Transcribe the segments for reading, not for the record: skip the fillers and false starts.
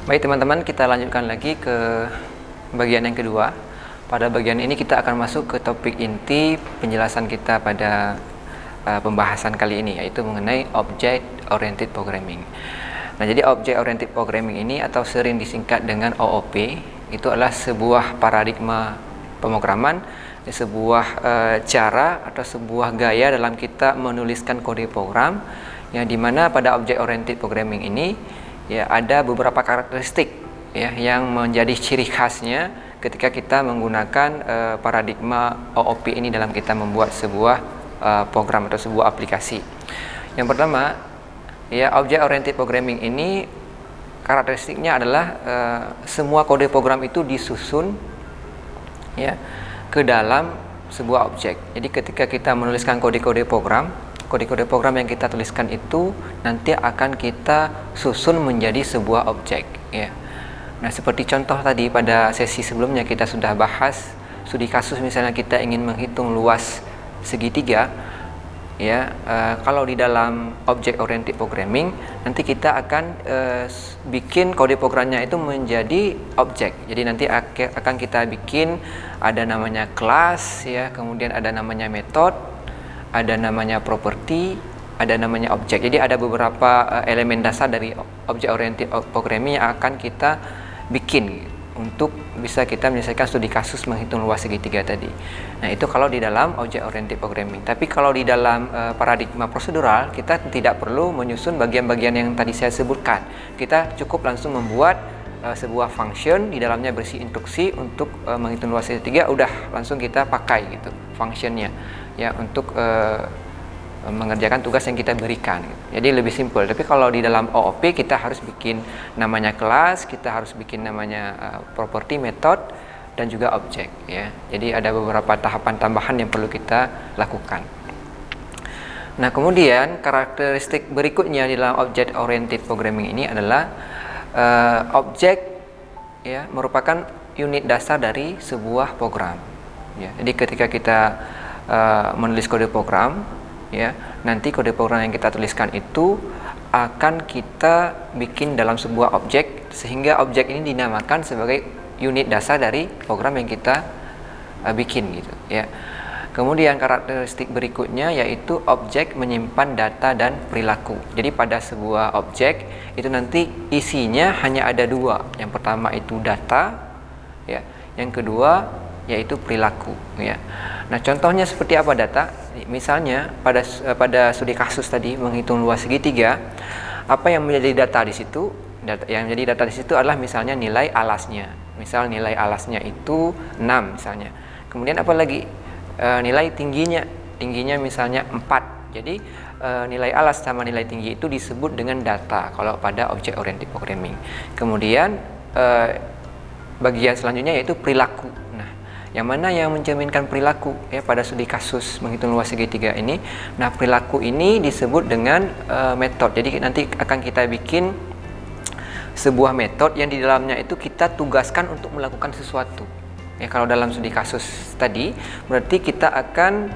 Baik teman-teman, kita lanjutkan lagi ke bagian yang kedua. Pada bagian ini kita akan masuk ke topik inti penjelasan kita pada pembahasan kali ini, yaitu mengenai Object Oriented Programming. Nah, jadi Object Oriented Programming ini atau sering disingkat dengan OOP, itu adalah sebuah paradigma pemrograman, sebuah cara atau sebuah gaya dalam kita menuliskan kode program, yang dimana pada Object Oriented Programming ini ya ada beberapa karakteristik ya yang menjadi ciri khasnya ketika kita menggunakan paradigma OOP ini dalam kita membuat sebuah program atau sebuah aplikasi. Yang pertama, ya Object Oriented Programming ini karakteristiknya adalah semua kode program itu disusun ya ke dalam sebuah objek. Jadi ketika kita menuliskan kode-kode program yang kita tuliskan itu nanti akan kita susun menjadi sebuah objek ya. Nah, seperti contoh tadi pada sesi sebelumnya kita sudah bahas studi kasus, misalnya kita ingin menghitung luas segitiga ya, kalau di dalam Object Oriented Programming nanti kita akan bikin kode programnya itu menjadi objek. Jadi nanti akan kita bikin ada namanya class ya, kemudian ada namanya method, ada namanya property, ada namanya objek. Jadi ada beberapa elemen dasar dari Object Oriented Programming yang akan kita bikin untuk bisa kita menyelesaikan studi kasus menghitung luas segitiga tadi. Nah, itu kalau di dalam Object Oriented Programming. Tapi kalau di dalam paradigma prosedural, kita tidak perlu menyusun bagian-bagian yang tadi saya sebutkan. Kita cukup langsung membuat sebuah function, di dalamnya berisi instruksi untuk menghitung luas segitiga, udah langsung kita pakai gitu functionnya ya untuk mengerjakan tugas yang kita berikan gitu. Jadi lebih simpel. Tapi kalau di dalam OOP kita harus bikin namanya kelas, kita harus bikin namanya property, method, dan juga objek ya. Jadi ada beberapa tahapan tambahan yang perlu kita lakukan. Nah, kemudian karakteristik berikutnya di dalam Object Oriented Programming ini adalah objek ya merupakan unit dasar dari sebuah program ya. Jadi ketika kita menulis kode program ya, nanti kode program yang kita tuliskan itu akan kita bikin dalam sebuah objek, sehingga objek ini dinamakan sebagai unit dasar dari program yang kita bikin gitu ya. Kemudian karakteristik berikutnya yaitu objek menyimpan data dan perilaku. Jadi pada sebuah objek itu nanti isinya hanya ada dua. Yang pertama itu data ya, yang kedua yaitu perilaku ya. Nah, contohnya seperti apa data? Misalnya pada studi kasus tadi menghitung luas segitiga, apa yang menjadi data di situ? Yang menjadi data di situ adalah misalnya nilai alasnya. Misal nilai alasnya itu 6 misalnya. Kemudian apa lagi? Nilai tingginya misalnya 4. Jadi nilai alas sama nilai tinggi itu disebut dengan data kalau pada Object Oriented Programming. Kemudian bagian selanjutnya yaitu perilaku. Nah, yang mana yang mencerminkan perilaku ya pada studi kasus menghitung luas segitiga ini? Nah, perilaku ini disebut dengan metode. Jadi nanti akan kita bikin sebuah metode yang di dalamnya itu kita tugaskan untuk melakukan sesuatu. Ya, kalau dalam studi kasus tadi berarti kita akan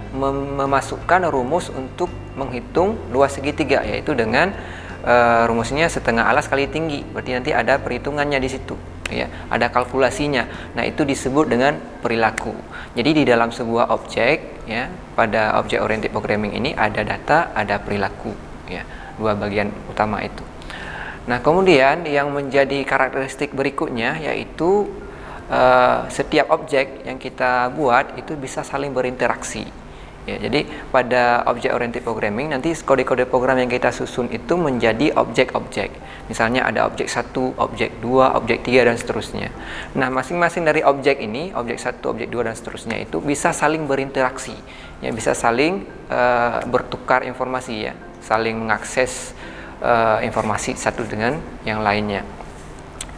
memasukkan rumus untuk menghitung luas segitiga, yaitu dengan rumusnya setengah alas kali tinggi. Berarti nanti ada perhitungannya di situ ya, ada kalkulasinya. Nah, itu disebut dengan perilaku. Jadi di dalam sebuah objek ya, pada Object Oriented Programming ini ada data, ada perilaku ya, dua bagian utama itu. Nah, kemudian yang menjadi karakteristik berikutnya yaitu setiap objek yang kita buat itu bisa saling berinteraksi ya. Jadi pada Object Oriented Programming nanti kode-kode program yang kita susun itu menjadi objek-objek. Misalnya ada objek 1, objek 2, objek 3 dan seterusnya. Nah, masing-masing dari objek ini, objek 1, objek 2 dan seterusnya itu bisa saling berinteraksi ya, bisa saling bertukar informasi ya, saling mengakses informasi satu dengan yang lainnya.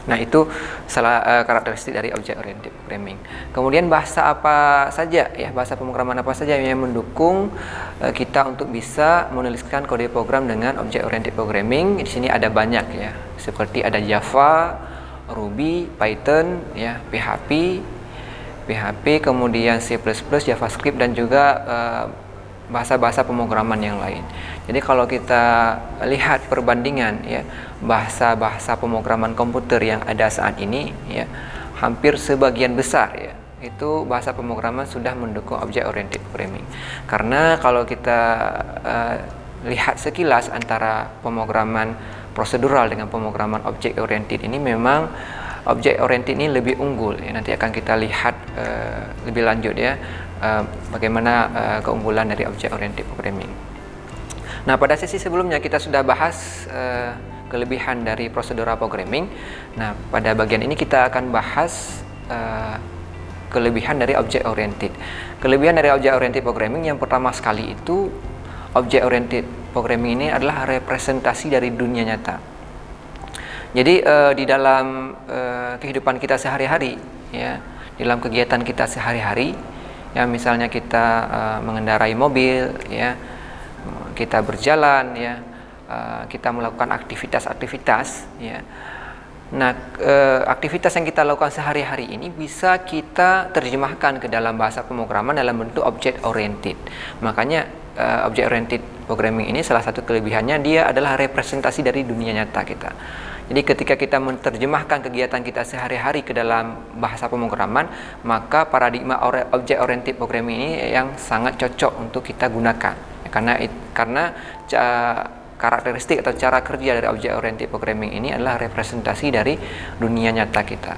Nah, itu salah karakteristik dari Object Oriented Programming. Kemudian bahasa apa saja ya, bahasa pemrograman apa saja yang mendukung kita untuk bisa menuliskan kode program dengan Object Oriented Programming? Di sini ada banyak ya, seperti ada Java, Ruby, Python ya, PHP, kemudian C++, JavaScript, dan juga bahasa-bahasa pemrograman yang lain. Jadi kalau kita lihat perbandingan ya bahasa-bahasa pemrograman komputer yang ada saat ini ya, hampir sebagian besar ya itu bahasa pemrograman sudah mendukung object oriented programming. Karena kalau kita lihat sekilas antara pemrograman prosedural dengan pemrograman object oriented ini, memang object oriented ini lebih unggul ya. Nanti akan kita lihat lebih lanjut ya bagaimana keunggulan dari object oriented programming. Nah, pada sesi sebelumnya kita sudah bahas kelebihan dari procedural programming. Nah, pada bagian ini kita akan bahas kelebihan dari object oriented. Kelebihan dari object oriented programming yang pertama sekali itu, object oriented programming ini adalah representasi dari dunia nyata. Jadi di dalam kehidupan kita sehari-hari ya, dalam kegiatan kita sehari-hari ya, misalnya kita mengendarai mobil ya, kita berjalan ya, kita melakukan aktivitas-aktivitas ya. Nah, aktivitas yang kita lakukan sehari-hari ini bisa kita terjemahkan ke dalam bahasa pemrograman dalam bentuk object oriented. Makanya object oriented programming ini salah satu kelebihannya, dia adalah representasi dari dunia nyata kita. Jadi ketika kita menerjemahkan kegiatan kita sehari-hari ke dalam bahasa pemrograman, maka paradigma object oriented programming ini yang sangat cocok untuk kita gunakan. Karena karakteristik atau cara kerja dari object oriented programming ini adalah representasi dari dunia nyata kita.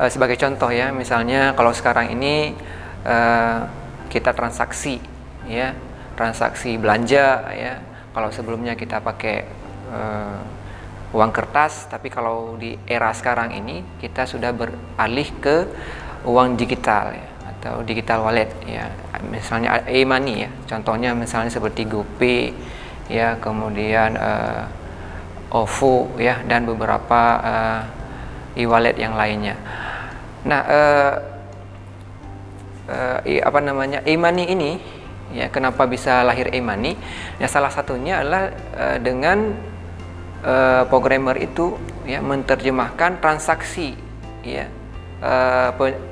Sebagai contoh ya, misalnya kalau sekarang ini kita transaksi ya, transaksi belanja ya. Kalau sebelumnya kita pakai uang kertas, tapi kalau di era sekarang ini kita sudah beralih ke uang digital ya, atau digital wallet ya, misalnya e-money ya, contohnya misalnya seperti GoPay ya, kemudian OVO ya, dan beberapa e-wallet yang lainnya. Nah, e-money ini ya, kenapa bisa lahir e-money ya, salah satunya adalah dengan programmer itu ya menerjemahkan transaksi ya,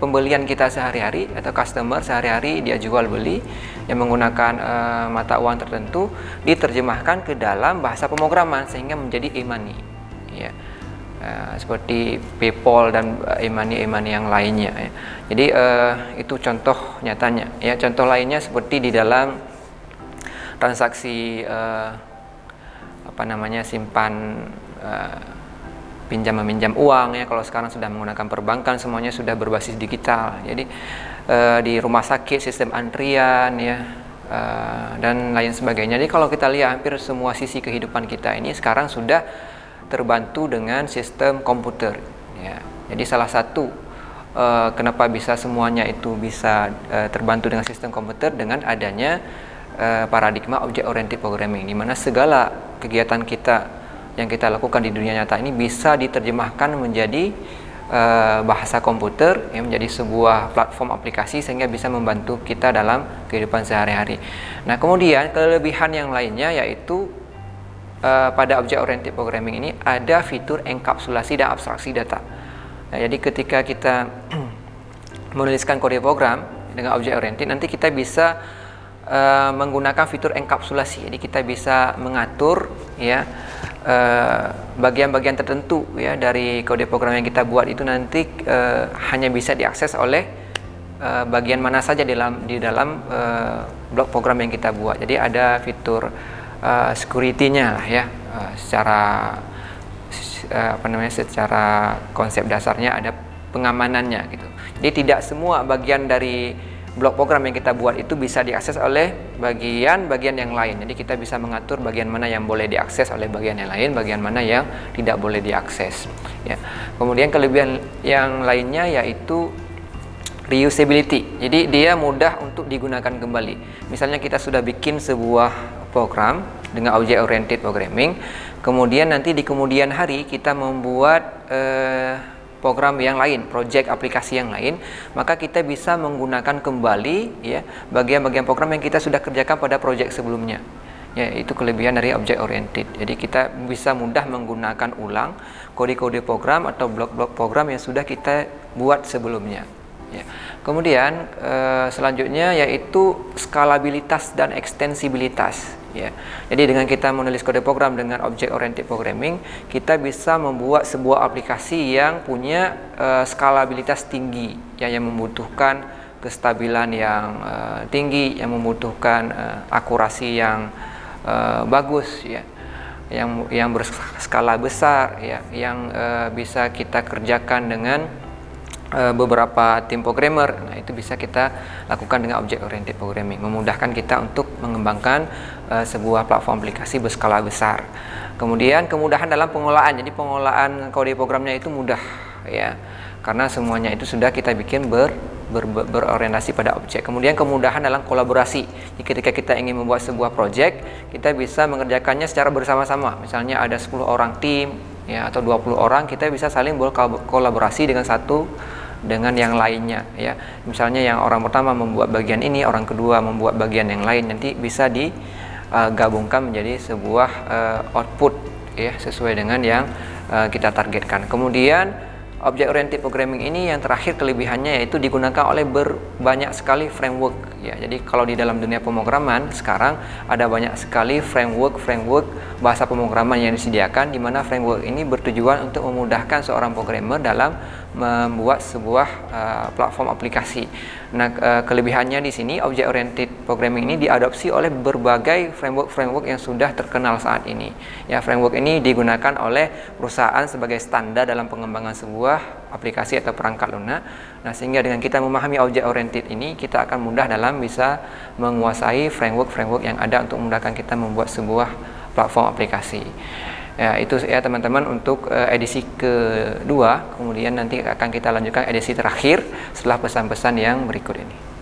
pembelian kita sehari-hari atau customer sehari-hari dia jual beli yang menggunakan mata uang tertentu, diterjemahkan ke dalam bahasa pemrograman sehingga menjadi e-money ya, seperti PayPal dan e-money yang lainnya ya. Jadi itu contoh nyatanya ya. Contoh lainnya seperti di dalam transaksi simpan pinjam meminjam uang ya. Kalau sekarang sudah menggunakan perbankan, semuanya sudah berbasis digital. Jadi di rumah sakit sistem antrian ya, dan lain sebagainya. Jadi kalau kita lihat hampir semua sisi kehidupan kita ini sekarang sudah terbantu dengan sistem komputer ya. Jadi salah satu kenapa bisa semuanya itu bisa terbantu dengan sistem komputer dengan adanya paradigma object oriented programming, di mana segala kegiatan kita yang kita lakukan di dunia nyata ini bisa diterjemahkan menjadi bahasa komputer yang menjadi sebuah platform aplikasi sehingga bisa membantu kita dalam kehidupan sehari-hari. Nah, kemudian kelebihan yang lainnya yaitu pada object oriented programming ini ada fitur enkapsulasi dan abstraksi data. Nah, jadi ketika kita menuliskan kode program dengan object oriented, nanti kita bisa menggunakan fitur enkapsulasi. Jadi kita bisa mengatur ya bagian-bagian tertentu ya dari kode program yang kita buat itu nanti hanya bisa diakses oleh bagian mana saja di dalam blok program yang kita buat. Jadi ada fitur security-nya lah ya, secara konsep dasarnya ada pengamanannya gitu. Jadi tidak semua bagian dari blok program yang kita buat itu bisa diakses oleh bagian-bagian yang lain. Jadi kita bisa mengatur bagian mana yang boleh diakses oleh bagian yang lain, bagian mana yang tidak boleh diakses ya. Kemudian kelebihan yang lainnya yaitu reusability. Jadi dia mudah untuk digunakan kembali. Misalnya kita sudah bikin sebuah program dengan object oriented programming, kemudian nanti di kemudian hari kita membuat program yang lain, project aplikasi yang lain, maka kita bisa menggunakan kembali ya bagian-bagian program yang kita sudah kerjakan pada project sebelumnya. Ya, itu kelebihan dari object oriented. Jadi kita bisa mudah menggunakan ulang kode-kode program atau blok-blok program yang sudah kita buat sebelumnya. Ya. Kemudian selanjutnya yaitu skalabilitas dan ekstensibilitas. Ya. Jadi dengan kita menulis kode program dengan object oriented programming, kita bisa membuat sebuah aplikasi yang punya skalabilitas tinggi, ya, yang membutuhkan kestabilan yang tinggi, yang membutuhkan akurasi yang bagus, ya, yang berskala besar, ya, yang bisa kita kerjakan dengan beberapa tim programmer. Nah, itu bisa kita lakukan dengan object oriented programming, memudahkan kita untuk mengembangkan sebuah platform aplikasi berskala besar. Kemudian kemudahan dalam pengolahan, jadi pengolahan kode programnya itu mudah, ya, karena semuanya itu sudah kita bikin berorientasi pada objek. Kemudian kemudahan dalam kolaborasi. Jadi ketika kita ingin membuat sebuah project, kita bisa mengerjakannya secara bersama-sama. Misalnya ada 10 orang tim, ya, atau 20 orang, kita bisa saling berkolaborasi dengan yang lainnya, ya. Misalnya yang orang pertama membuat bagian ini, orang kedua membuat bagian yang lain, nanti bisa digabungkan menjadi sebuah output, ya, sesuai dengan yang kita targetkan. Kemudian object oriented programming ini yang terakhir kelebihannya yaitu digunakan oleh banyak sekali framework, ya. Jadi kalau di dalam dunia pemrograman sekarang ada banyak sekali framework bahasa pemrograman yang disediakan, di mana framework ini bertujuan untuk memudahkan seorang programmer dalam membuat sebuah platform aplikasi. Nah, kelebihannya di sini object oriented programming ini diadopsi oleh berbagai framework yang sudah terkenal saat ini. Ya, framework ini digunakan oleh perusahaan sebagai standar dalam pengembangan sebuah aplikasi atau perangkat lunak. Nah, sehingga dengan kita memahami object oriented ini, kita akan mudah dalam bisa menguasai framework yang ada untuk memudahkan kita membuat sebuah platform aplikasi. Ya, itu ya teman-teman untuk edisi kedua. Kemudian nanti akan kita lanjutkan edisi terakhir setelah pesan-pesan yang berikut ini.